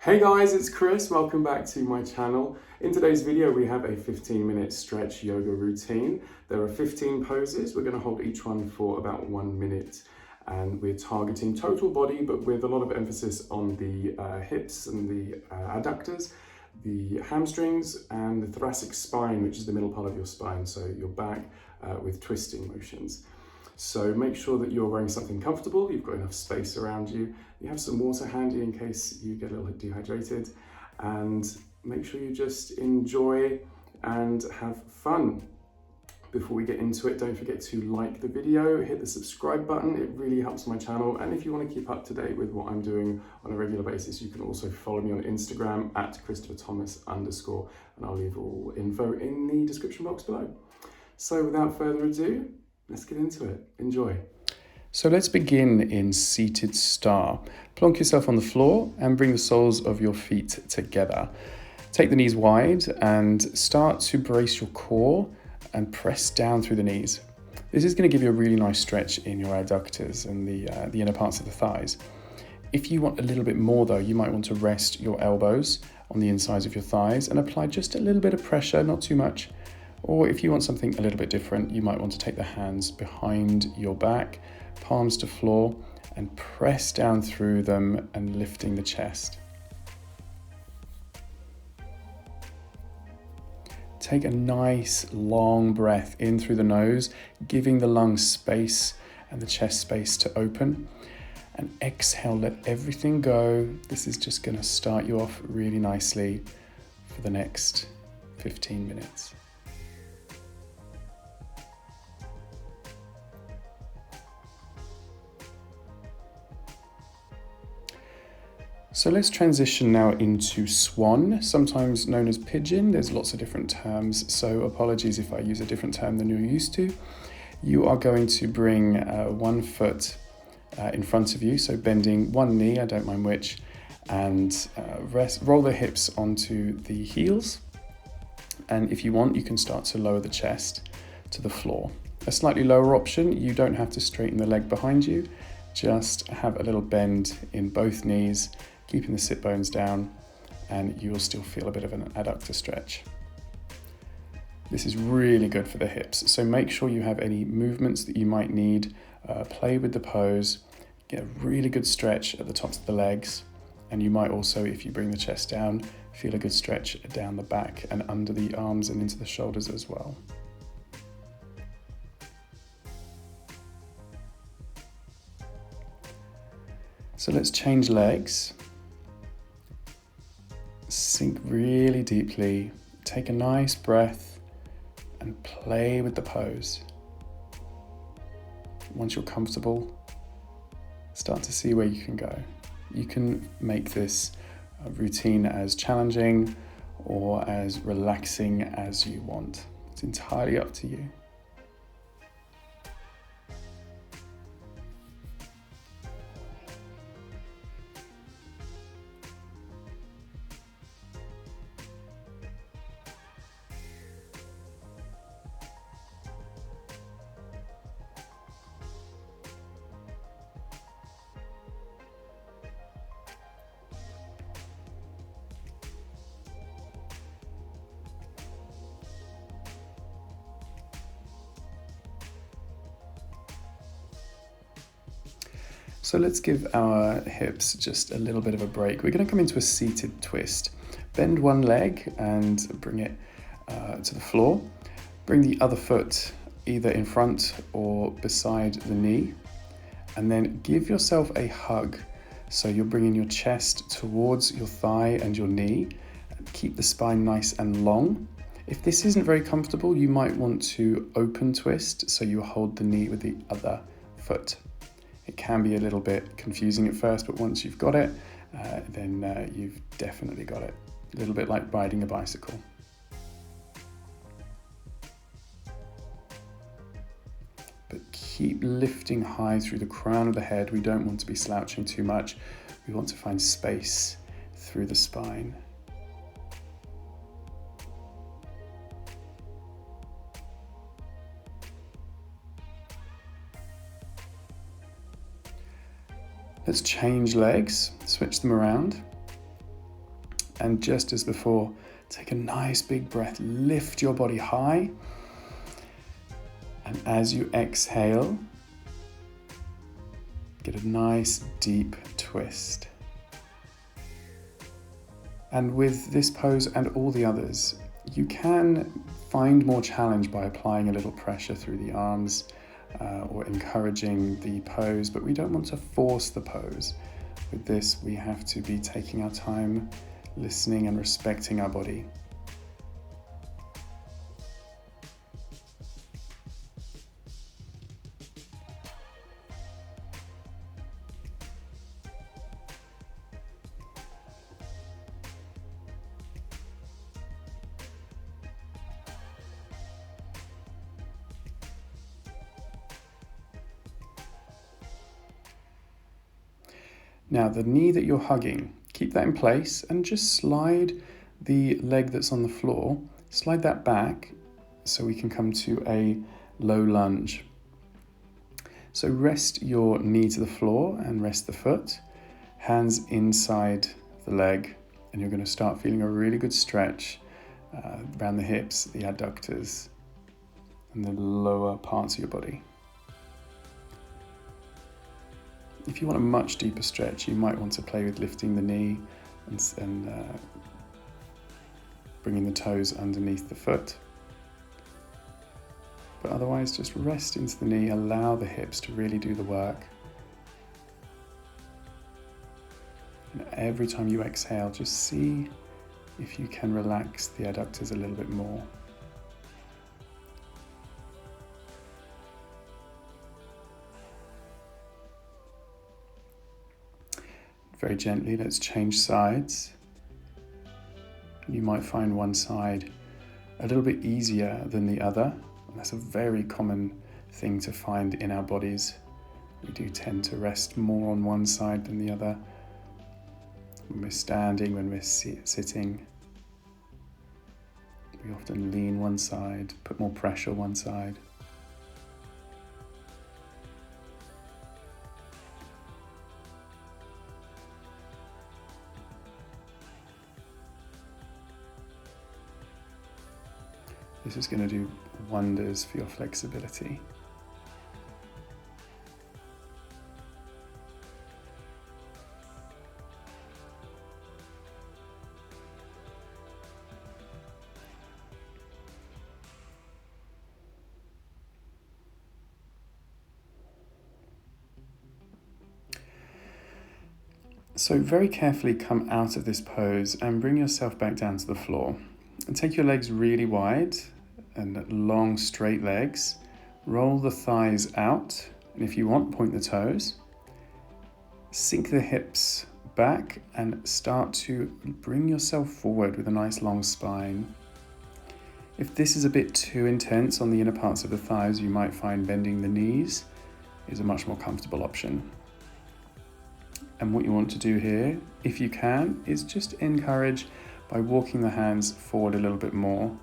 Hey guys, it's Chris. Welcome back to my channel. In today's video, we have a 15-minute stretch yoga routine. There are 15 poses. We're going to hold each one for about 1 minute. And we're targeting total body, but with a lot of emphasis on the hips and the adductors, the hamstrings, and the thoracic spine, which is the middle part of your spine, so your back with twisting motions. So make sure that you're wearing something comfortable, you've got enough space around you, you have some water handy in case you get a little dehydrated, and make sure you just enjoy and have fun. Before we get into it, don't forget to like the video, hit the subscribe button, it really helps my channel, and if you want to keep up to date with what I'm doing on a regular basis, you can also follow me on Instagram at ChristopherThomas_, and I'll leave all info in the description box below. So without further ado, let's get into it. Enjoy. So let's begin in seated star. Plonk yourself on the floor and bring the soles of your feet together. Take the knees wide and start to brace your core and press down through the knees. This is going to give you a really nice stretch in your adductors and the inner parts of the thighs. If you want a little bit more though, you might want to rest your elbows on the insides of your thighs and apply just a little bit of pressure, not too much. Or if you want something a little bit different, you might want to take the hands behind your back, palms to floor, and press down through them and lifting the chest. Take a nice long breath in through the nose, giving the lungs space and the chest space to open. And exhale, let everything go. This is just going to start you off really nicely for the next 15 minutes. So let's transition now into Swan, sometimes known as pigeon. There's lots of different terms, so apologies if I use a different term than you're used to. You are going to bring one foot in front of you, so bending one knee, I don't mind which, and roll the hips onto the heels. And if you want, you can start to lower the chest to the floor. A slightly lower option, you don't have to straighten the leg behind you, just have a little bend in both knees, keeping the sit bones down, and you will still feel a bit of an adductor stretch. This is really good for the hips, so make sure you have any movements that you might need. Play with the pose, get a really good stretch at the tops of the legs, and you might also, if you bring the chest down, feel a good stretch down the back and under the arms and into the shoulders as well. So let's change legs. Sink really deeply, take a nice breath and play with the pose. Once you're comfortable, start to see where you can go. You can make this routine as challenging or as relaxing as you want. It's entirely up to you. So let's give our hips just a little bit of a break. We're going to come into a seated twist. Bend one leg and bring it to the floor. Bring the other foot either in front or beside the knee. And then give yourself a hug. So you're bringing your chest towards your thigh and your knee. And keep the spine nice and long. If this isn't very comfortable, you might want to open twist, so you hold the knee with the other foot. It can be a little bit confusing at first, but once you've got it, then you've definitely got it. A little bit like riding a bicycle. But keep lifting high through the crown of the head. We don't want to be slouching too much. We want to find space through the spine. Let's change legs, switch them around. And just as before, take a nice big breath, lift your body high. And as you exhale, get a nice deep twist. And with this pose and all the others, you can find more challenge by applying a little pressure through the arms or encouraging the pose, but we don't want to force the pose. With this, we have to be taking our time, listening and respecting our body. Now, the knee that you're hugging, keep that in place and just slide the leg that's on the floor, slide that back so we can come to a low lunge. So rest your knee to the floor and rest the foot, hands inside the leg, and you're going to start feeling a really good stretch around the hips, the adductors, and the lower parts of your body. If you want a much deeper stretch, you might want to play with lifting the knee and bringing the toes underneath the foot. But otherwise, just rest into the knee, allow the hips to really do the work. And every time you exhale, just see if you can relax the adductors a little bit more. Very gently, let's change sides. You might find one side a little bit easier than the other. And that's a very common thing to find in our bodies. We do tend to rest more on one side than the other. When we're standing, when we're sitting, we often lean one side, put more pressure on one side. This is going to do wonders for your flexibility. So very carefully come out of this pose and bring yourself back down to the floor. And take your legs really wide and long straight legs. Roll the thighs out, and if you want, point the toes. Sink the hips back and start to bring yourself forward with a nice long spine. If this is a bit too intense on the inner parts of the thighs, you might find bending the knees is a much more comfortable option. And what you want to do here, if you can, is just encourage by walking the hands forward a little bit more.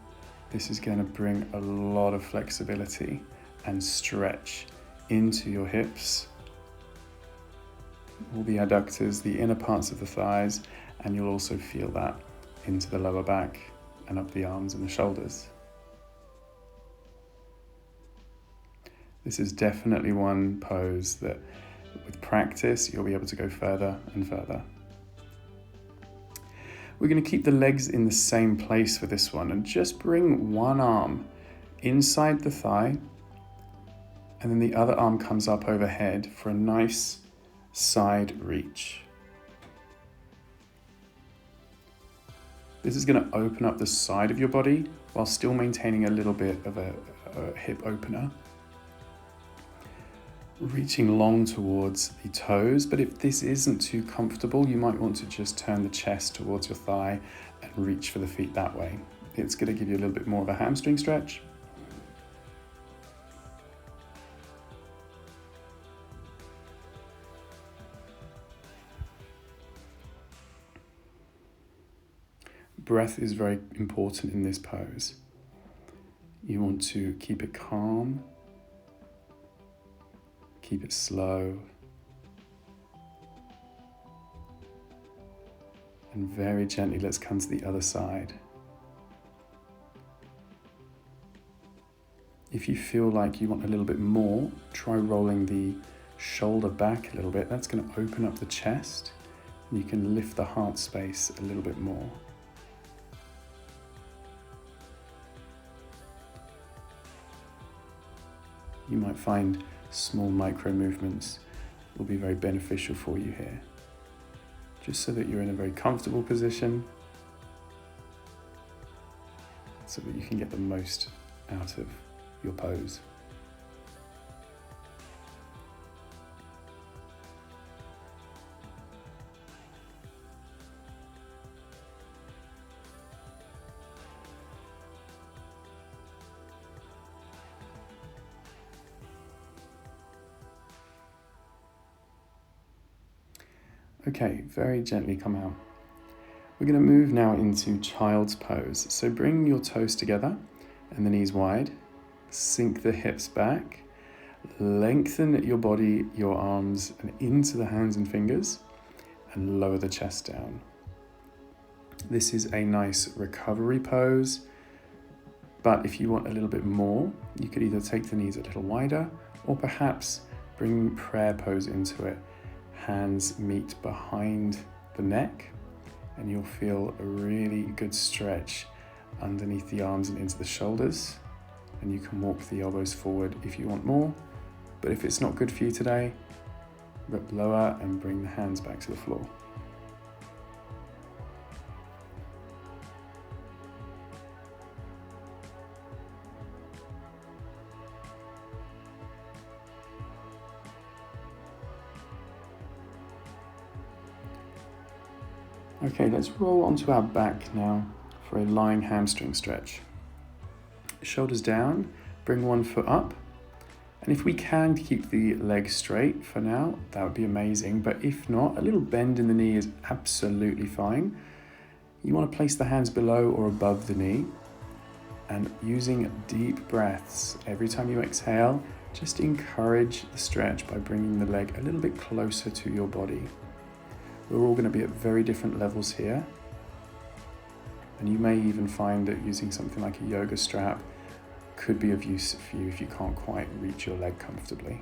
This is going to bring a lot of flexibility and stretch into your hips, all the adductors, the inner parts of the thighs, and you'll also feel that into the lower back and up the arms and the shoulders. This is definitely one pose that with practice you'll be able to go further and further. We're going to keep the legs in the same place for this one and just bring one arm inside the thigh, and then the other arm comes up overhead for a nice side reach. This is going to open up the side of your body while still maintaining a little bit of a hip opener. Reaching long towards the toes, but if this isn't too comfortable, you might want to just turn the chest towards your thigh and reach for the feet that way. It's going to give you a little bit more of a hamstring stretch. Breath is very important in this pose. You want to keep it calm. Keep it slow. And very gently, let's come to the other side. If you feel like you want a little bit more, try rolling the shoulder back a little bit. That's going to open up the chest. And you can lift the heart space a little bit more. You might find small micro movements will be very beneficial for you here. Just so that you're in a very comfortable position, so that you can get the most out of your pose. Okay, very gently come out. We're going to move now into child's pose. So bring your toes together and the knees wide. Sink the hips back. Lengthen your body, your arms, and into the hands and fingers, and lower the chest down. This is a nice recovery pose, but if you want a little bit more, you could either take the knees a little wider, or perhaps bring prayer pose into it. Hands meet behind the neck, and you'll feel a really good stretch underneath the arms and into the shoulders. And you can walk the elbows forward if you want more, but if it's not good for you today, rip lower and bring the hands back to the floor. Okay, let's roll onto our back now for a lying hamstring stretch. Shoulders down, bring one foot up, and if we can keep the leg straight for now, that would be amazing, but if not, a little bend in the knee is absolutely fine. You want to place the hands below or above the knee, and using deep breaths every time you exhale, just encourage the stretch by bringing the leg a little bit closer to your body. We're all going to be at very different levels here, and you may even find that using something like a yoga strap could be of use for you if you can't quite reach your leg comfortably.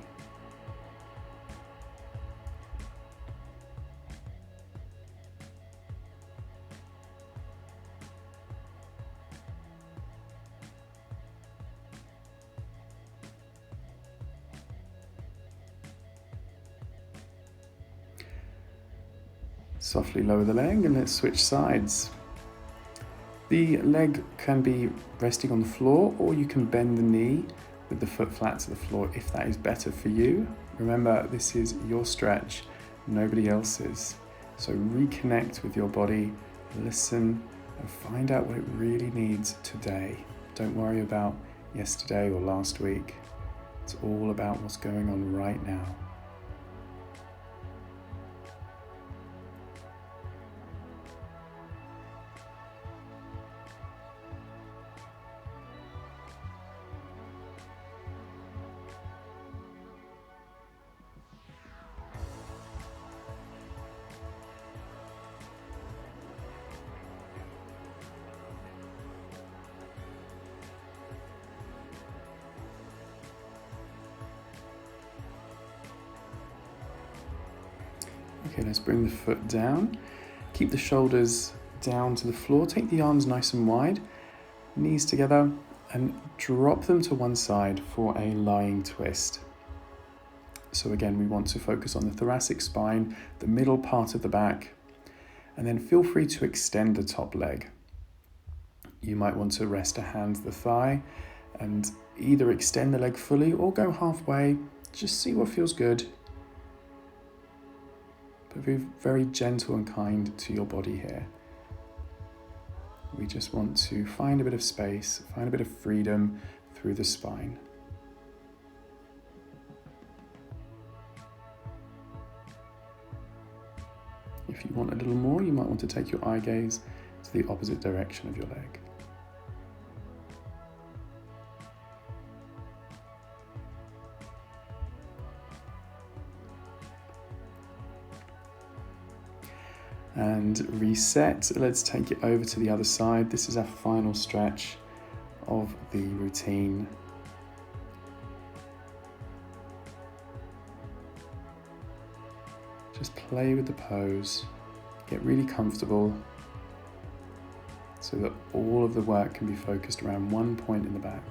Softly lower the leg and let's switch sides. The leg can be resting on the floor, or you can bend the knee with the foot flat to the floor if that is better for you. Remember, this is your stretch, nobody else's. So reconnect with your body, listen, and find out what it really needs today. Don't worry about yesterday or last week. It's all about what's going on right now. Okay, let's bring the foot down. Keep the shoulders down to the floor. Take the arms nice and wide, knees together, and drop them to one side for a lying twist. So again, we want to focus on the thoracic spine, the middle part of the back, and then feel free to extend the top leg. You might want to rest a hand to the thigh and either extend the leg fully or go halfway. Just see what feels good. But be very gentle and kind to your body here. We just want to find a bit of space, find a bit of freedom through the spine. If you want a little more, you might want to take your eye gaze to the opposite direction of your leg. and reset. Let's take it over to the other side. This is our final stretch of the routine. Just play with the pose, get really comfortable so that all of the work can be focused around one point in the back.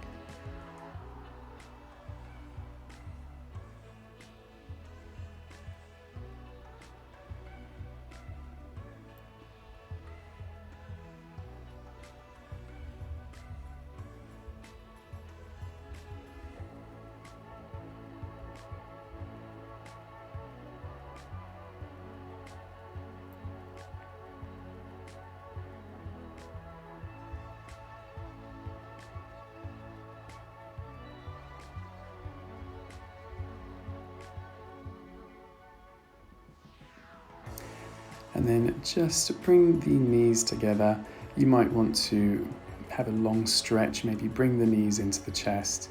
And then just bring the knees together. You might want to have a long stretch, maybe bring the knees into the chest.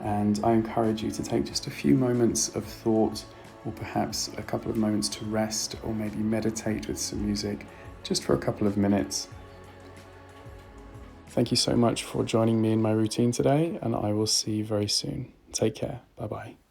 And I encourage you to take just a few moments of thought, or perhaps a couple of moments to rest, or maybe meditate with some music, just for a couple of minutes. Thank you so much for joining me in my routine today, and I will see you very soon. Take care. Bye-bye.